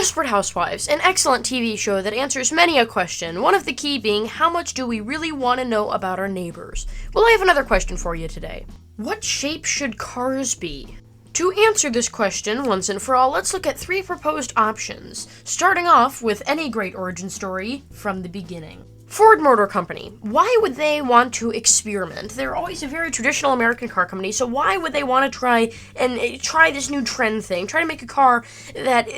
Desperate Housewives, an excellent TV show that answers many a question, one of the key being, how much do we really want to know about our neighbors? Well, I have another question for you today. What shape should cars be? To answer this question once and for all, let's look at 3 proposed options, starting off with any great origin story from the beginning. Ford Motor Company. Why would they want to experiment? They're always a very traditional American car company, so why would they want to try this new trend thing, try to make a car that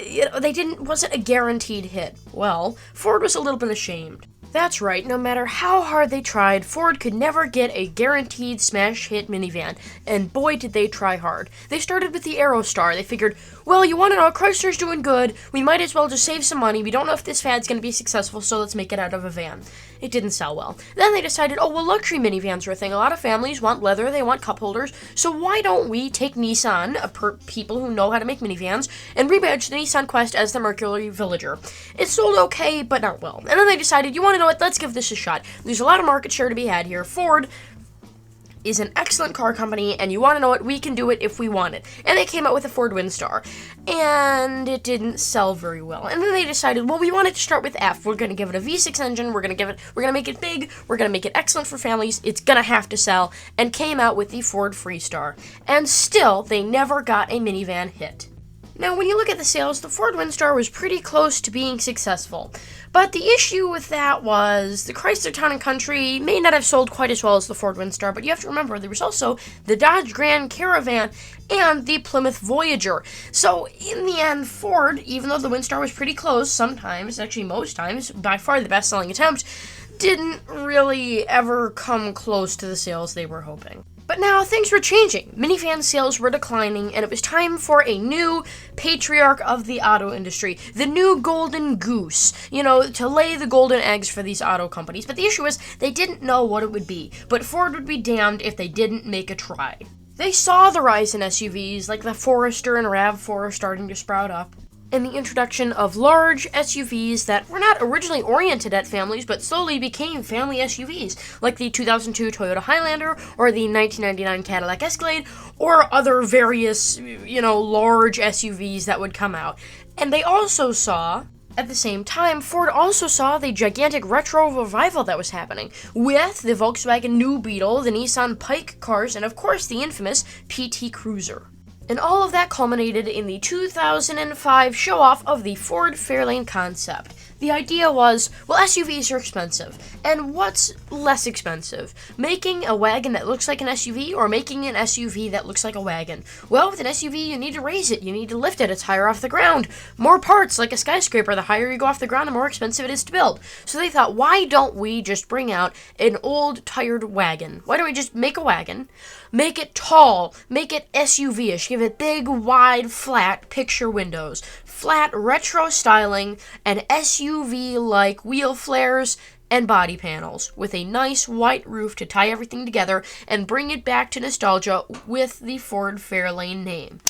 wasn't a guaranteed hit? Well, Ford was a little bit ashamed. That's right, no matter how hard they tried, Ford could never get a guaranteed smash hit minivan, and boy did they try hard. They started with the Aerostar. They figured, well, you want to know, Chrysler's doing good, we might as well just save some money, we don't know if this fad's going to be successful, so let's make it out of a van. It didn't sell well. Then they decided, oh, well, luxury minivans are a thing. A lot of families want leather, they want cup holders, so why don't we take Nissan, people who know how to make minivans, and rebadge the Nissan Quest as the Mercury Villager. It sold okay, but not well. And then they decided, you want to know what, let's give this a shot. There's a lot of market share to be had here. Ford is an excellent car company, and you want to know what, we can do it if we want it. And they came out with the Ford Windstar, and it didn't sell very well. And then they decided, well, we want it to start with F. We're going to give it a V6 engine, we're going to make it big, we're going to make it excellent for families, it's going to have to sell, and came out with the Ford Freestar. And still, they never got a minivan hit. Now, when you look at the sales, the Ford Windstar was pretty close to being successful. But the issue with that was the Chrysler Town & Country may not have sold quite as well as the Ford Windstar, but you have to remember there was also the Dodge Grand Caravan and the Plymouth Voyager. So, in the end, Ford, even though the Windstar was pretty close sometimes, actually most times, by far the best-selling attempt, didn't really ever come close to the sales they were hoping. But now things were changing. Minivan sales were declining, and it was time for a new patriarch of the auto industry, the new golden goose, to lay the golden eggs for these auto companies. But the issue is, they didn't know what it would be, but Ford would be damned if they didn't make a try. They saw the rise in SUVs, like the Forester and RAV4 starting to sprout up, and the introduction of large SUVs that were not originally oriented at families, but slowly became family SUVs, like the 2002 Toyota Highlander, or the 1999 Cadillac Escalade, or other various, large SUVs that would come out. And they also saw, at the same time, Ford also saw the gigantic retro revival that was happening, with the Volkswagen New Beetle, the Nissan Pike cars, and of course the infamous PT Cruiser. And all of that culminated in the 2005 show-off of the Ford Fairlane concept. The idea was, well, SUVs are expensive. And what's less expensive? Making a wagon that looks like an SUV or making an SUV that looks like a wagon? Well, with an SUV, you need to raise it. You need to lift it. It's higher off the ground. More parts, like a skyscraper. The higher you go off the ground, the more expensive it is to build. So they thought, why don't we just bring out an old, tired wagon? Why don't we just make a wagon, make it tall, make it SUV-ish, give it big, wide, flat picture windows, flat retro styling, and SUV-like wheel flares and body panels, with a nice white roof to tie everything together and bring it back to nostalgia with the Ford Fairlane name.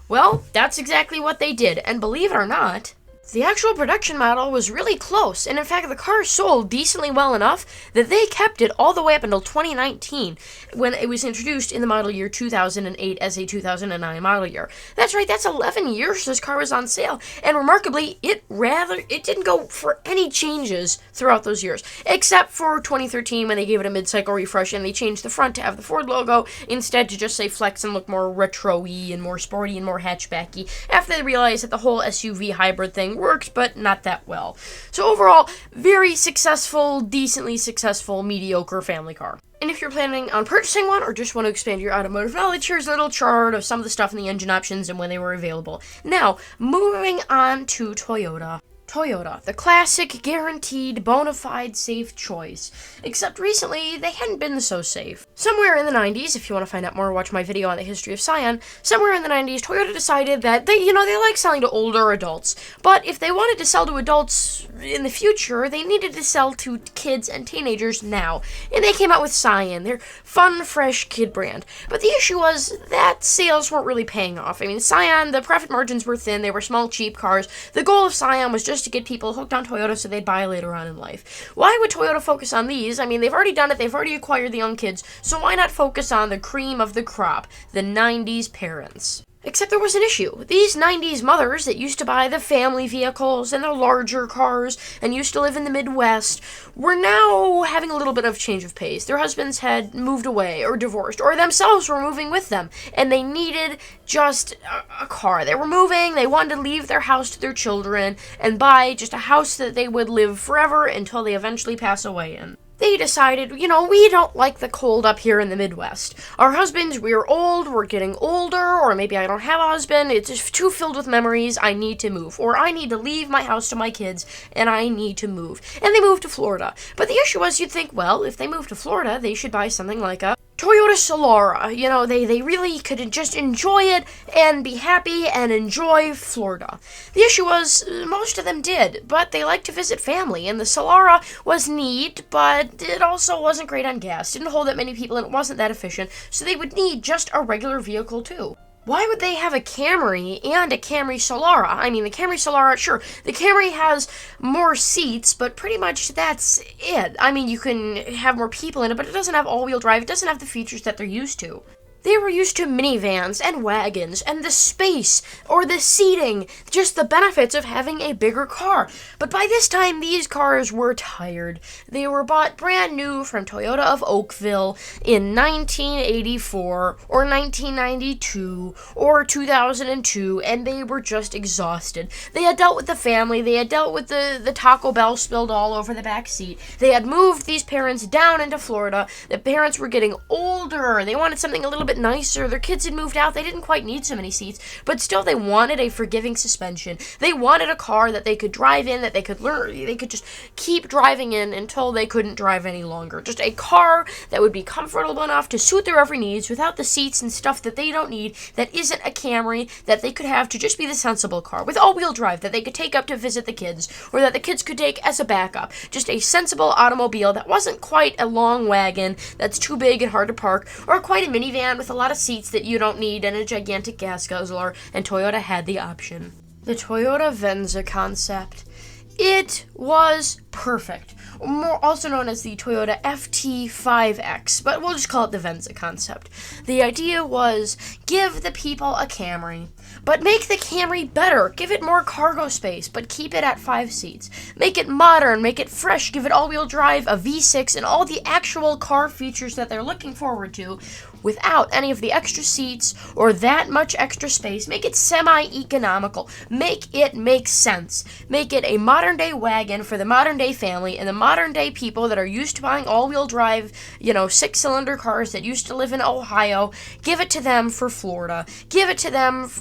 Well, that's exactly what they did, and believe it or not, the actual production model was really close, and in fact the car sold decently well enough that they kept it all the way up until 2019, when it was introduced in the model year 2008 as a 2009 model year. That's right, that's 11 years this car was on sale, and remarkably, it didn't go for any changes throughout those years, except for 2013 when they gave it a mid-cycle refresh and they changed the front to have the Ford logo instead to just say flex and look more retro-y and more sporty and more hatchbacky, after they realized that the whole SUV hybrid thing worked, but not that well. So overall, very successful, decently successful, mediocre family car. And if you're planning on purchasing one or just want to expand your automotive knowledge, here's a little chart of some of the stuff in the engine options and when they were available. Now, moving on to Toyota. Toyota, the classic, guaranteed, bona fide, safe choice. Except recently, they hadn't been so safe. Somewhere in the 90s, if you want to find out more, watch my video on the history of Scion. Somewhere in the 90s, Toyota decided that they like selling to older adults. But if they wanted to sell to adults in the future, they needed to sell to kids and teenagers now. And they came out with Scion, their fun, fresh kid brand. But the issue was that sales weren't really paying off. I mean, Scion, the profit margins were thin, they were small, cheap cars. The goal of Scion was just to get people hooked on Toyota so they'd buy later on in life. Why would Toyota focus on these? I mean, they've already done it, they've already acquired the young kids, so why not focus on the cream of the crop, the 90s parents? Except there was an issue. These 90s mothers that used to buy the family vehicles and the larger cars and used to live in the Midwest were now having a little bit of change of pace. Their husbands had moved away or divorced or themselves were moving with them, and they needed just a car. They were moving, they wanted to leave their house to their children and buy just a house that they would live forever until they eventually pass away in. They decided, we don't like the cold up here in the Midwest. Our husbands, we're old, we're getting older, or maybe I don't have a husband, it's just too filled with memories, I need to move. Or I need to leave my house to my kids, and I need to move. And they moved to Florida. But the issue was, you'd think, well, if they moved to Florida, they should buy something like a Toyota Solara. They really could just enjoy it and be happy and enjoy Florida. The issue was, most of them did, but they liked to visit family, and the Solara was neat, but it also wasn't great on gas, didn't hold that many people, and it wasn't that efficient, so they would need just a regular vehicle too. Why would they have a Camry and a Camry Solara? I mean, the Camry Solara, sure, the Camry has more seats, but pretty much that's it. I mean, you can have more people in it, but it doesn't have all-wheel drive. It doesn't have the features that they're used to. They were used to minivans and wagons and the space or the seating, just the benefits of having a bigger car. But by this time, these cars were tired. They were bought brand new from Toyota of Oakville in 1984 or 1992 or 2002, and they were just exhausted. They had dealt with the family. They had dealt with the Taco Bell spilled all over the back seat. They had moved these parents down into Florida. The parents were getting older. They wanted something a little bit nicer. Their kids had moved out. They didn't quite need so many seats, but still they wanted a forgiving suspension. They wanted a car that they could drive in, that they could learn, they could just keep driving in until they couldn't drive any longer. Just a car that would be comfortable enough to suit their every needs without the seats and stuff that they don't need, that isn't a Camry, that they could have to just be the sensible car with all-wheel drive that they could take up to visit the kids, or that the kids could take as a backup. Just a sensible automobile that wasn't quite a long wagon that's too big and hard to park, or quite a minivan with a lot of seats that you don't need and a gigantic gas guzzler, and Toyota had the option. The Toyota Venza concept. It was perfect. Also known as the Toyota FT5X, but we'll just call it the Venza concept. The idea was, give the people a Camry, but make the Camry better. Give it more cargo space, but keep it at 5 seats. Make it modern, make it fresh, give it all-wheel drive, a V6, and all the actual car features that they're looking forward to, without any of the extra seats or that much extra space. Make it semi-economical. Make it make sense. Make it a modern-day wagon for the modern-day family and the modern-day people that are used to buying all-wheel drive, 6-cylinder cars that used to live in Ohio. Give it to them for Florida. Give it to them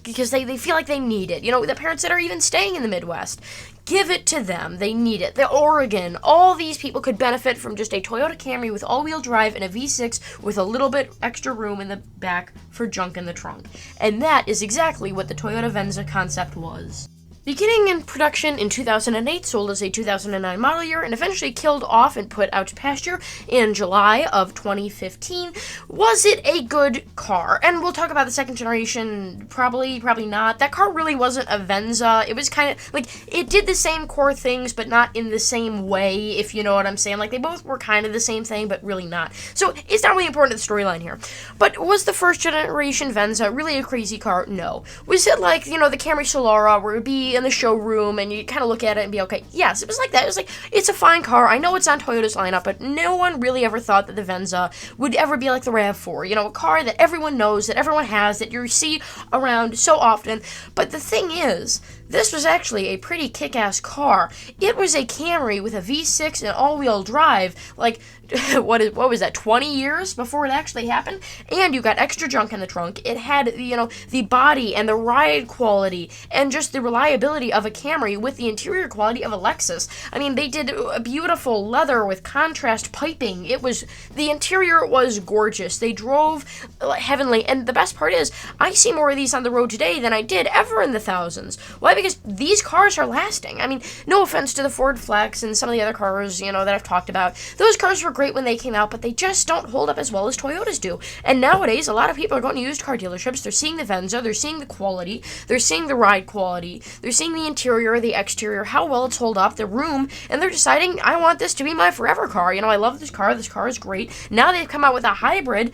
because they feel like they need it. The parents that are even staying in the Midwest. Give it to them. They need it. The Oregon. All these people could benefit from just a Toyota Camry with all-wheel drive and a V6 with a little bit extra room in the back for junk in the trunk. And that is exactly what the Toyota Venza concept was. Beginning in production in 2008, sold as a 2009 model year, and eventually killed off and put out to pasture in July of 2015. Was it a good car? And we'll talk about the second generation, probably not. That car really wasn't a Venza. It was kind of, it did the same core things, but not in the same way, if you know what I'm saying. They both were kind of the same thing, but really not. So it's not really important to the storyline here. But was the first generation Venza really a crazy car? No. Was it like, the Camry Solara, where it would be in the showroom and you kind of look at it and be okay? Yes, it was like that. It was like, it's a fine car. I know it's on Toyota's lineup, but no one really ever thought that the Venza would ever be like the RAV4. A car that everyone knows, that everyone has, that you see around so often. But the thing is, this was actually a pretty kick-ass car. It was a Camry with a V6 and all-wheel drive, what was that, 20 years before it actually happened? And you got extra junk in the trunk. It had, the body and the ride quality and just the reliability of a Camry with the interior quality of a Lexus. I mean, they did a beautiful leather with contrast piping. The interior was gorgeous. They drove heavenly. And the best part is, I see more of these on the road today than I did ever in the thousands. Why? Because these cars are lasting. I mean, no offense to the Ford Flex and some of the other cars, that I've talked about. Those cars were great when they came out, but they just don't hold up as well as Toyotas do. And nowadays, a lot of people are going to used car dealerships. They're seeing the Venza, they're seeing the quality, they're seeing the ride quality, they're seeing the interior, the exterior, how well it's hold up, the room, and they're deciding, I want this to be my forever car. I love this car is great. Now they've come out with a hybrid,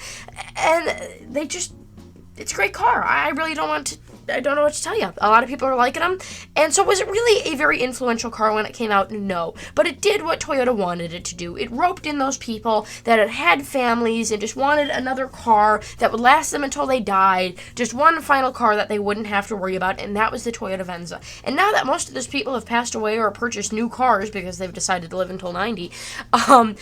and it's a great car. I don't know what to tell you. A lot of people are liking them. And so was it really a very influential car when it came out? No. But it did what Toyota wanted it to do. It roped in those people that had families and just wanted another car that would last them until they died. Just one final car that they wouldn't have to worry about, and that was the Toyota Venza. And now that most of those people have passed away or purchased new cars because they've decided to live until 90, a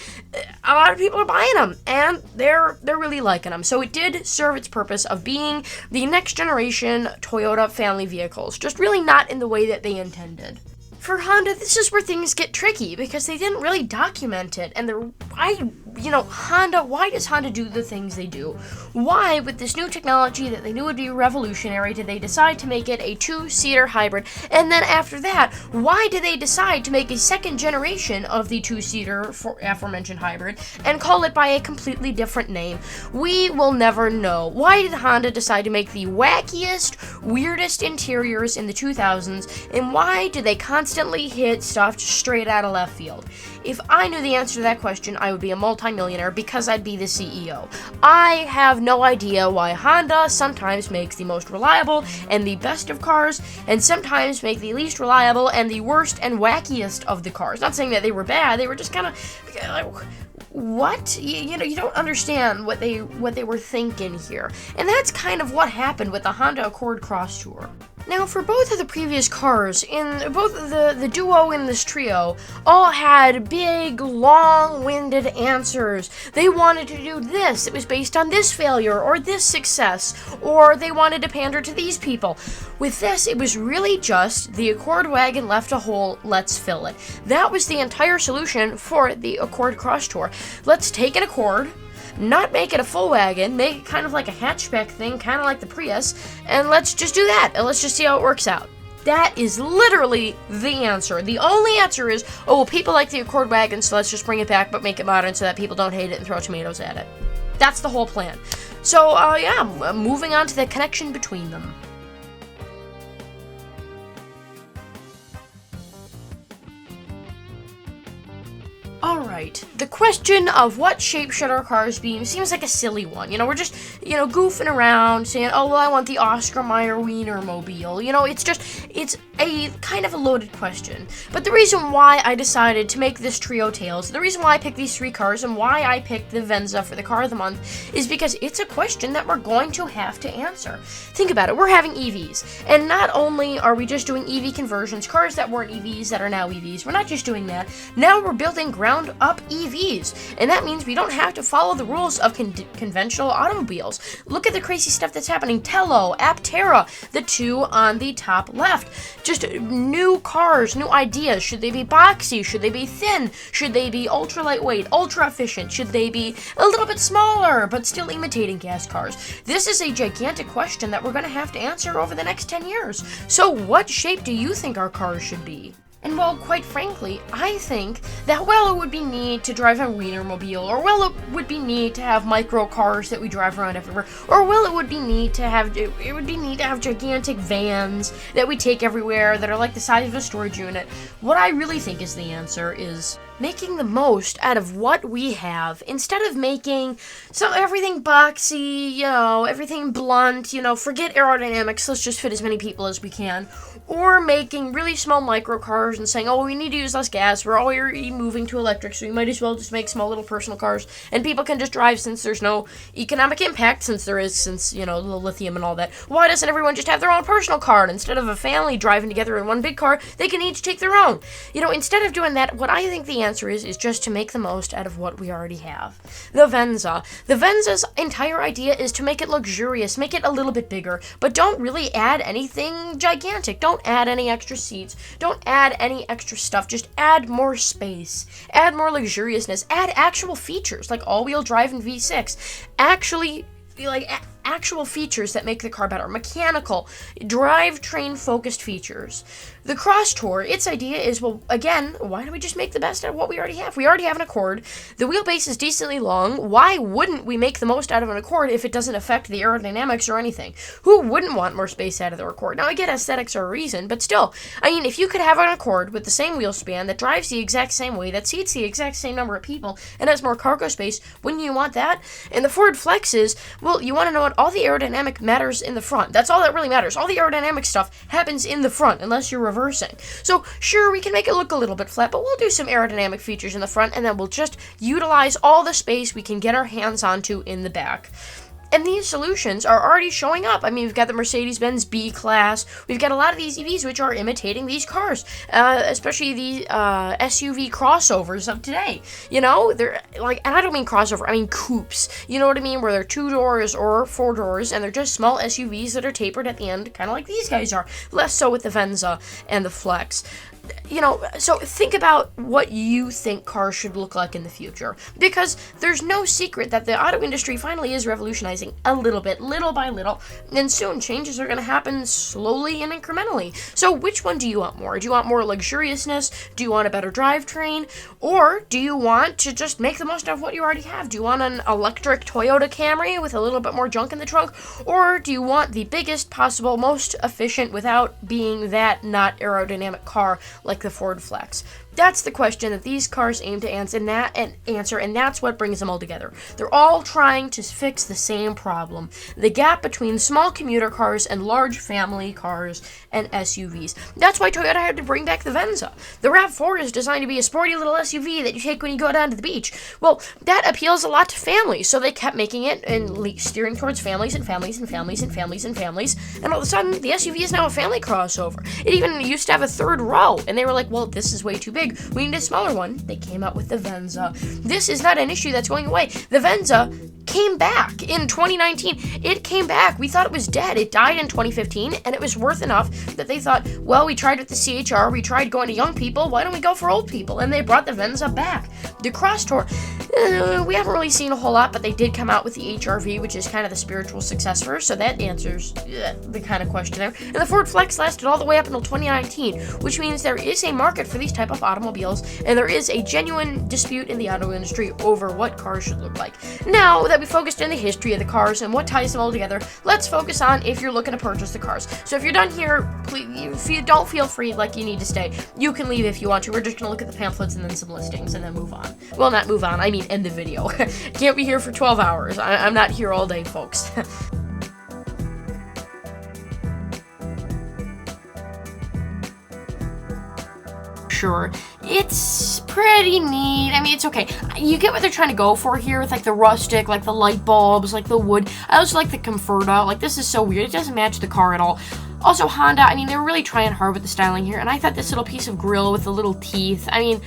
lot of people are buying them, and they're really liking them. So it did serve its purpose of being the next generation Toyota family vehicles, just really not in the way that they intended. For Honda, this is where things get tricky because they didn't really document it. And Honda, why does Honda do the things they do? Why, with this new technology that they knew would be revolutionary, did they decide to make it a two-seater hybrid? And then after that, why did they decide to make a second generation of the two-seater aforementioned hybrid and call it by a completely different name? We will never know. Why did Honda decide to make the wackiest, weirdest interiors in the 2000s? And why did they constantly hit stuff straight out of left field? If I knew the answer to that question, I would be a multimillionaire because I'd be the CEO. I have no idea why Honda sometimes makes the most reliable and the best of cars, and sometimes make the least reliable and the worst and wackiest of the cars. Not saying that they were bad, they were just kind of like, what? You don't understand what they were thinking here. And that's kind of what happened with the Honda Accord Crosstour. Now, for both of the previous cars, in both the duo in this trio, all had big, long-winded answers. They wanted to do this. It was based on this failure or this success, or they wanted to pander to these people. With this, it was really just the Accord wagon left a hole, let's fill it. That was the entire solution for the Accord Crosstour. Let's take an Accord, not make it a full wagon, make it kind of like a hatchback thing, kind of like the Prius, and let's just do that, and let's just see how it works out. That is literally the answer. The only answer is, oh, well, people like the Accord wagon, so let's just bring it back, but make it modern so that people don't hate it and throw tomatoes at it. That's the whole plan. So, moving on to the connection between them. Alright, the question of what shape should our cars be seems like a silly one. We're just, goofing around saying, oh, well, I want the Oscar Mayer Wienermobile. It's a kind of a loaded question. But the reason why I decided to make this trio tales, the reason why I picked these three cars and why I picked the Venza for the car of the month is because it's a question that we're going to have to answer. Think about it, we're having EVs. And not only are we just doing EV conversions, cars that weren't EVs that are now EVs, we're not just doing that. Now we're building ground-up EVs, and that means we don't have to follow the rules of conventional automobiles. Look at the crazy stuff that's happening. Tello, Aptera, the two on the top left. Just new cars, new ideas. Should they be boxy? Should they be thin? Should they be ultra lightweight, ultra efficient? Should they be a little bit smaller, but still imitating gas cars? This is a gigantic question that we're going to have to answer over the next 10 years. So what shape do you think our cars should be? And well, quite frankly, I think that it would be neat to drive a Wienermobile, or it would be neat to have micro cars that we drive around everywhere, or it would be neat to have gigantic vans that we take everywhere that are like the size of a storage unit. What I really think is the answer is making the most out of what we have instead of making everything boxy, everything blunt, forget aerodynamics, let's just fit as many people as we can, or making really small micro cars and saying, oh, we need to use less gas, we're already moving to electric, so we might as well just make small little personal cars, and people can just drive since there's no economic impact, since the lithium and all that. Why doesn't everyone just have their own personal car? And instead of a family driving together in one big car, they can each take their own. Instead of doing that, what I think the answer is just to make the most out of what we already have. The Venza. The Venza's entire idea is to make it luxurious, make it a little bit bigger, but don't really add anything gigantic. Don't add any extra seats. Don't add any extra stuff. Just add more space. Add more luxuriousness. Add actual features like all-wheel drive and V6. Actual features that make the car better. Mechanical, drivetrain-focused features. The Crosstour, its idea is, well, again, why don't we just make the best out of what we already have? We already have an Accord. The wheelbase is decently long. Why wouldn't we make the most out of an Accord if it doesn't affect the aerodynamics or anything? Who wouldn't want more space out of their Accord? Now, I get aesthetics are a reason, but still, if you could have an Accord with the same wheel span that drives the exact same way, that seats the exact same number of people, and has more cargo space, wouldn't you want that? And the Ford Flexes, well, you want to know what front, all the aerodynamic matters in the front. That's all that really matters. All the aerodynamic stuff happens in the front, unless you're reversing. So, sure, we can make it look a little bit flat, but we'll do some aerodynamic features in the front, and then we'll just utilize all the space we can get our hands onto in the back. And these solutions are already showing up. I mean, we've got the Mercedes-Benz B-Class. We've got a lot of these EVs which are imitating these cars, especially the SUV crossovers of today. You know, they're like, and I don't mean crossover, I mean coupes. You know what I mean? Where they're 2 doors or 4 doors, and they're just small SUVs that are tapered at the end, kind of like these guys are. Less so with the Venza and the Flex. You know, so think about what you think cars should look like in the future, because there's no secret that the auto industry finally is revolutionizing a little bit, little by little, and soon changes are going to happen slowly and incrementally. So which one do you want more? Do you want more luxuriousness? Do you want a better drivetrain? Or do you want to just make the most of what you already have? Do you want an electric Toyota Camry with a little bit more junk in the trunk? Or do you want the biggest possible, most efficient without being that not aerodynamic car like the Ford Flex? That's the question that these cars aim to answer, and that's what brings them all together. They're all trying to fix the same problem: the gap between small commuter cars and large family cars and SUVs. That's why Toyota had to bring back the Venza. The RAV4 is designed to be a sporty little SUV that you take when you go down to the beach. Well, that appeals a lot to families, so they kept making it and steering towards families and families and families and families and families, and all of a sudden, the SUV is now a family crossover. It even used to have a 3rd row, and they were like, well, this is way too big. We need a smaller one. They came out with the Venza. This is not an issue that's going away. The Venza came back in 2019. It came back. We thought it was dead. It died in 2015, and it was worth enough that they thought, well, we tried with the CHR, we tried going to young people, why don't we go for old people? And they brought the Venza back. The Crosstour, we haven't really seen a whole lot, but they did come out with the HRV, which is kind of the spiritual successor, so that answers the kind of question there. And the Ford Flex lasted all the way up until 2019, which means there is a market for these type of automobiles, and there is a genuine dispute in the auto industry over what cars should look like. Now that we focused in the history of the cars and what ties them all together, let's focus on if you're looking to purchase the cars. So if you're done here, please, if you don't feel free like you need to stay, you can leave if you want to. We're just going to look at the pamphlets and then some listings and then move on. Well, not move on, I mean end the video. Can't be here for 12 hours. I'm not here all day, folks. Sure, it's pretty neat. I mean, it's okay. You get what they're trying to go for here with like the rustic, like the light bulbs, like the wood. I also like the Comforta. Like, this is so weird. It doesn't match the car at all. Also, Honda, I mean, they were really trying hard with the styling here, and I thought this little piece of grille with the little teeth, I mean,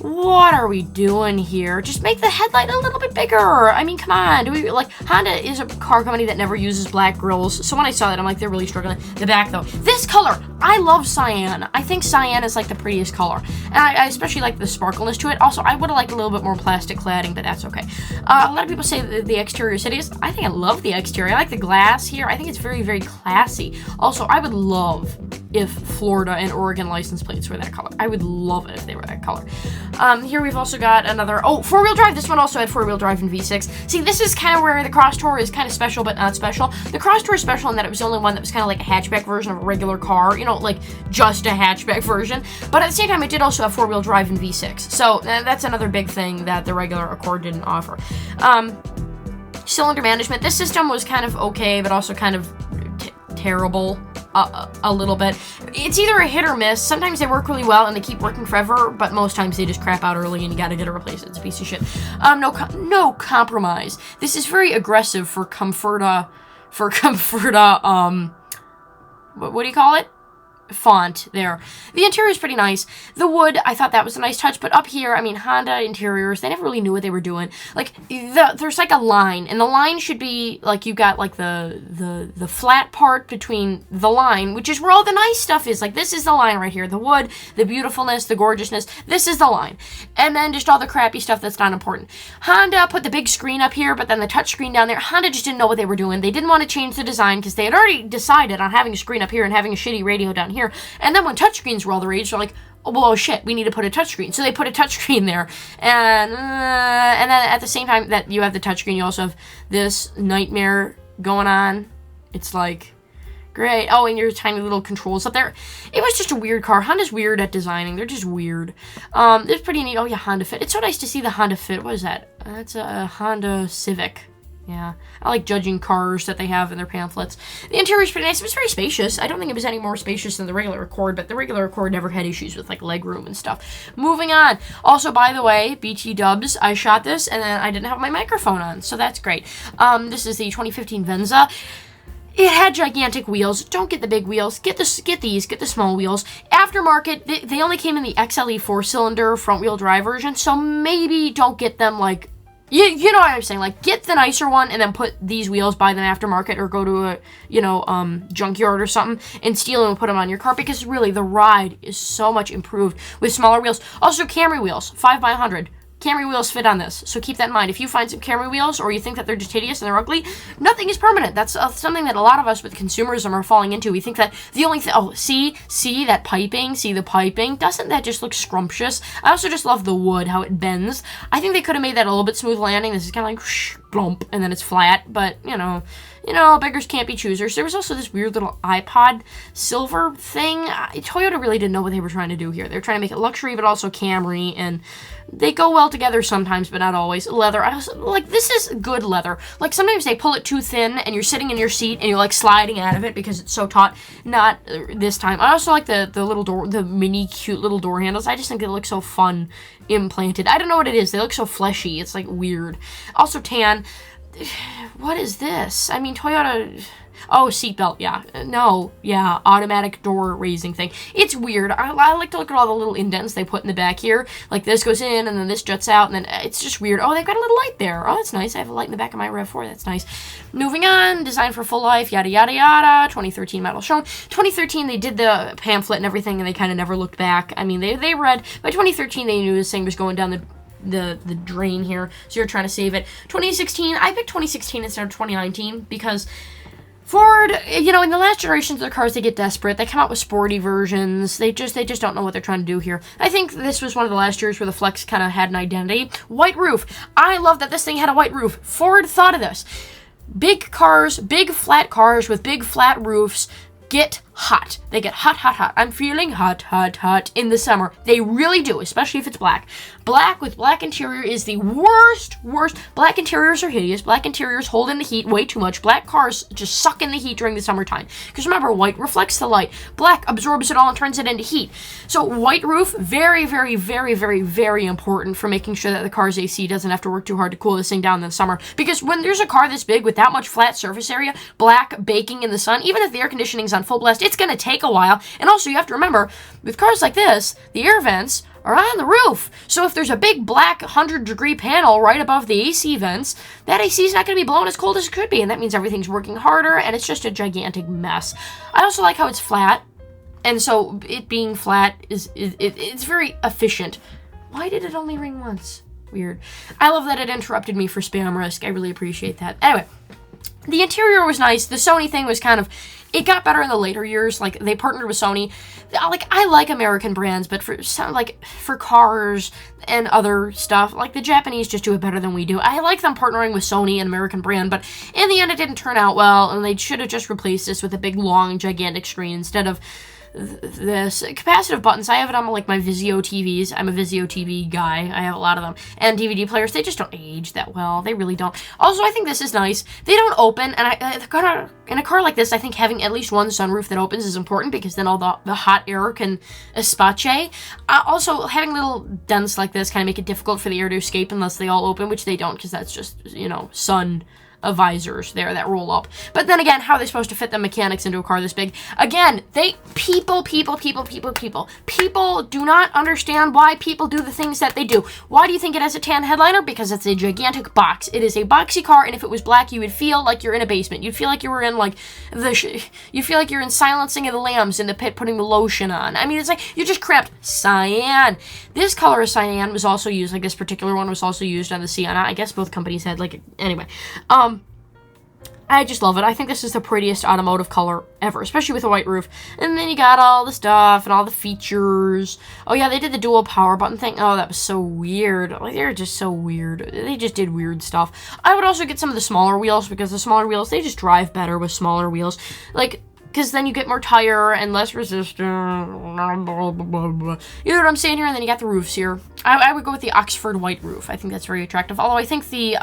what are we doing here? Just make the headlight a little bit bigger. I mean, come on. Honda is a car company that never uses black grills. So when I saw that, I'm like, they're really struggling. The back, though. This color, I love cyan. I think cyan is like the prettiest color. And I especially like the sparkleness to it. Also, I would have liked a little bit more plastic cladding, but that's okay. A lot of people say that the exterior is hideous. I think I love the exterior. I like the glass here. I think it's very, very classy. Also, I would love if Florida and Oregon license plates were that color. I would love it if they were that color. Here we've also got another, 4-wheel drive. This one also had 4-wheel drive and V6. See, this is kind of where the Crosstour is kind of special, but not special. The Crosstour is special in that it was the only one that was kind of like a hatchback version of a regular car, you know, like just a hatchback version. But at the same time, it did also have 4-wheel drive and V6. So that's another big thing that the regular Accord didn't offer. Cylinder management. This system was kind of okay, but also kind of terrible. A little bit. It's either a hit or miss. Sometimes they work really well and they keep working forever, but most times they just crap out early and you gotta get it replaced. It's a piece of shit. No compromise. This is very aggressive for Comforta, what do you call it? Font there. The interior is pretty nice. The wood, I thought that was a nice touch, but up here, I mean, Honda interiors, they never really knew what they were doing. Like, there's like a line, and the line should be, like, you've got, like, the flat part between the line, which is where all the nice stuff is. Like, this is the line right here. The wood, the beautifulness, the gorgeousness. This is the line. And then just all the crappy stuff that's not important. Honda put the big screen up here, but then the touch screen down there. Honda just didn't know what they were doing. They didn't want to change the design because they had already decided on having a screen up here and having a shitty radio down here. And then when touchscreens were all the rage, they're like, oh shit, we need to put a touchscreen. So they put a touchscreen there. And then at the same time that you have the touchscreen, you also have this nightmare going on. It's like, great. Oh, and your tiny little controls up there. It was just a weird car. Honda's weird at designing. They're just weird. It's pretty neat. Oh, yeah, Honda Fit. It's so nice to see the Honda Fit. What is that? That's a Honda Civic. Yeah, I like judging cars that they have in their pamphlets. The interior's pretty nice. It was very spacious. I don't think it was any more spacious than the regular Accord, but the regular Accord never had issues with, like, leg room and stuff. Moving on. Also, by the way, BT dubs, I shot this, and then I didn't have my microphone on, so that's great. This is the 2015 Venza. It had gigantic wheels. Don't get the big wheels. Get the small wheels. Aftermarket, they only came in the XLE 4-cylinder front-wheel drive version, so maybe don't get them, like, you know what I'm saying, like, get the nicer one and then put these wheels, buy them aftermarket, or go to a, junkyard or something and steal them and put them on your car, because really, the ride is so much improved with smaller wheels. Also, Camry wheels, 5x100. Camry wheels fit on this, so keep that in mind. If you find some Camry wheels, or you think that they're just hideous and they're ugly, nothing is permanent. That's something that a lot of us with consumerism are falling into. We think that the only thing, see that piping, see the piping, doesn't that just look scrumptious? I also just love the wood, how it bends. I think they could have made that a little bit smooth landing. This is kind of like, whoosh, blump, and then it's flat, but, you know, beggars can't be choosers. There was also this weird little iPod silver thing. Toyota really didn't know what they were trying to do here. They were trying to make it luxury, but also Camry, and they go well together sometimes, but not always. Leather. I was like, this is good leather. Like, sometimes they pull it too thin, and you're sitting in your seat, and you're, like, sliding out of it because it's so taut. Not this time. I also like the little door, the mini cute little door handles. I just think they look so fun implanted. I don't know what it is. They look so fleshy. It's, like, weird. Also, tan. What is this? I mean, Toyota... Oh, seatbelt, yeah. No, yeah, automatic door raising thing. It's weird. I like to look at all the little indents they put in the back here. Like, this goes in, and then this juts out, and then it's just weird. Oh, they've got a little light there. Oh, that's nice. I have a light in the back of my RAV4. That's nice. Moving on. Designed for full life, yada, yada, yada. 2013 model shown. 2013, they did the pamphlet and everything, and they kind of never looked back. I mean, they read... By 2013, they knew this thing was going down the drain here, so you're trying to save it. 2016, I picked 2016 instead of 2019 because Ford, in the last generations of their cars, they get desperate. They come out with sporty versions. They just don't know what they're trying to do here. I think this was one of the last years where the Flex kind of had an identity. White roof. I love that this thing had a white roof. Ford thought of this. Big cars, big flat cars with big flat roofs get hot. They get hot, hot, hot. I'm feeling hot, hot, hot in the summer. They really do, especially if it's black. Black with black interior is the worst. Black interiors are hideous. Black interiors hold in the heat way too much. Black cars just suck in the heat during the summertime. Because remember, white reflects the light. Black absorbs it all and turns it into heat. So white roof, very, very, very, very, very important for making sure that the car's AC doesn't have to work too hard to cool this thing down in the summer. Because when there's a car this big with that much flat surface area, black, baking in the sun, even if the air conditioning's on full blast, it's going to take a while. And also, you have to remember, with cars like this, the air vents are on the roof. So if there's a big black 100-degree panel right above the AC vents, that AC is not going to be blowing as cold as it could be, and that means everything's working harder, and it's just a gigantic mess. I also like how it's flat, and so it being flat it's very efficient. Why did it only ring once? Weird. I love that it interrupted me for spam risk. I really appreciate that. Anyway, the interior was nice. The Sony thing was kind of... It got better in the later years. Like, they partnered with Sony. Like, I like American brands, but for cars and other stuff, like, the Japanese just do it better than we do. I like them partnering with Sony, an American brand, but in the end, it didn't turn out well, and they should have just replaced this with a big, long, gigantic screen instead of this. Capacitive buttons, I have it on, like, my Vizio TVs. I'm a Vizio TV guy. I have a lot of them. And DVD players, they just don't age that well. They really don't. Also, I think this is nice. They don't open, and in a car like this, I think having at least one sunroof that opens is important, because then all the hot air can espace. Also, having little dents like this kind of make it difficult for the air to escape unless they all open, which they don't, because that's just, sun visors there that roll up. But then again, how are they supposed to fit the mechanics into a car this big? Again, people do not understand why people do the things that they do. Why do you think it has a tan headliner? Because it's a gigantic box. It is a boxy car, and if it was black, you would feel like you're in a basement. You'd feel like you were in, like, you feel like you're in Silencing of the Lambs in the pit putting the lotion on. I mean, it's like, you're just cramped. Cyan. This color of cyan was also used, like, this particular one was also used on the Sienna. I guess both companies had, like, anyway. I just love it. I think this is the prettiest automotive color ever, especially with a white roof. And then you got all the stuff and all the features. Oh yeah, they did the dual power button thing. Oh, that was so weird. Like, they're just so weird. They just did weird stuff. I would also get some of the smaller wheels, because the smaller wheels, they just drive better with smaller wheels. Like, because then you get more tire and less resistance. You know what I'm saying here? And then you got the roofs here. I would go with the Oxford white roof. I think that's very attractive. Although I think the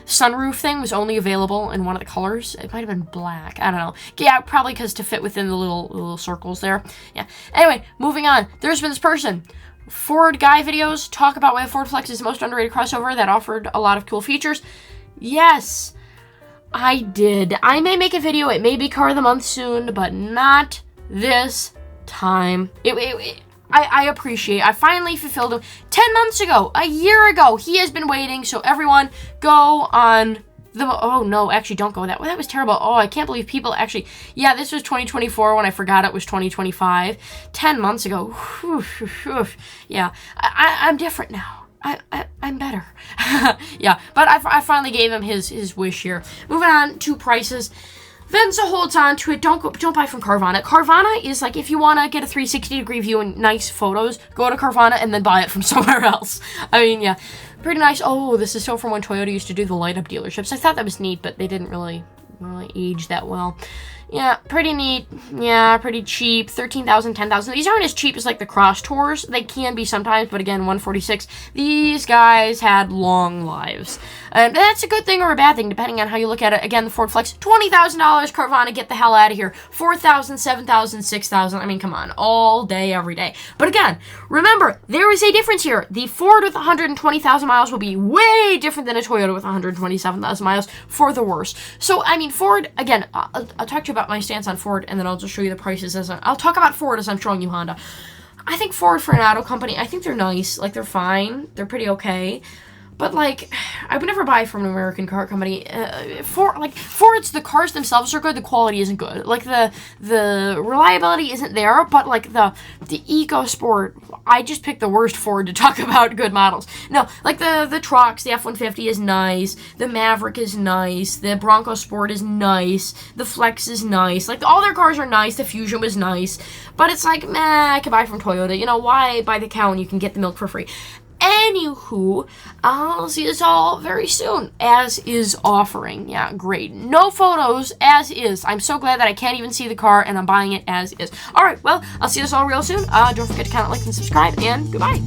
sunroof thing was only available in one of the colors. It might have been black. I don't know. Yeah, probably because to fit within the little circles there. Yeah. Anyway, moving on. There's been this person. Ford guy videos talk about why the Ford Flex is the most underrated crossover that offered a lot of cool features. Yes, I did. I may make a video. It may be car of the month soon, but not this time. I appreciate. I finally fulfilled him 10 months ago, a year ago. He has been waiting. So everyone, go on the. Oh no, actually, don't go that way. That was terrible. Oh, I can't believe people actually. Yeah, this was 2024 when I forgot it was 2025. 10 months ago. Yeah, I'm different now. I'm better. Yeah, but I finally gave him his wish here. Moving on to prices. Venza holds on to it. Don't buy from Carvana. Carvana is like, if you want to get a 360-degree view and nice photos, go to Carvana and then buy it from somewhere else. I mean, yeah, pretty nice. Oh, this is still from when Toyota used to do the light-up dealerships. I thought that was neat, but they didn't really age that well. Yeah, pretty neat. Yeah, pretty cheap. 13,000, 10,000. These aren't as cheap as like the Crosstours. They can be sometimes, but again, 146. These guys had long lives. And that's a good thing or a bad thing, depending on how you look at it. Again, the Ford Flex, $20,000. Carvana, get the hell out of here. 4,000, 7,000, 6,000. I mean, come on. All day, every day. But again, remember, there is a difference here. The Ford with 120,000 miles will be way different than a Toyota with 127,000 miles for the worse. So, I mean, Ford, again, I'll talk to you about my stance on Ford, and then I'll just show you the prices I'll talk about Ford as I'm showing you Honda. I think Ford for an auto company, I think they're nice. Like, they're fine. They're pretty okay. But, like, I would never buy from an American car company. Ford's, the cars themselves are good, the quality isn't good. Like, the reliability isn't there, but, like, the EcoSport, I just picked the worst Ford to talk about good models. No, like, the trucks, the F-150 is nice, the Maverick is nice, the Bronco Sport is nice, the Flex is nice. Like, all their cars are nice, the Fusion was nice, but it's like, meh, I could buy from Toyota. You know, why buy the cow when you can get the milk for free? Anywho, I'll see this all very soon, as is offering. Yeah, great. No photos, as is. I'm so glad that I can't even see the car, and I'm buying it as is. All right, well, I'll see this all real soon. Don't forget to comment, like, and subscribe, and goodbye.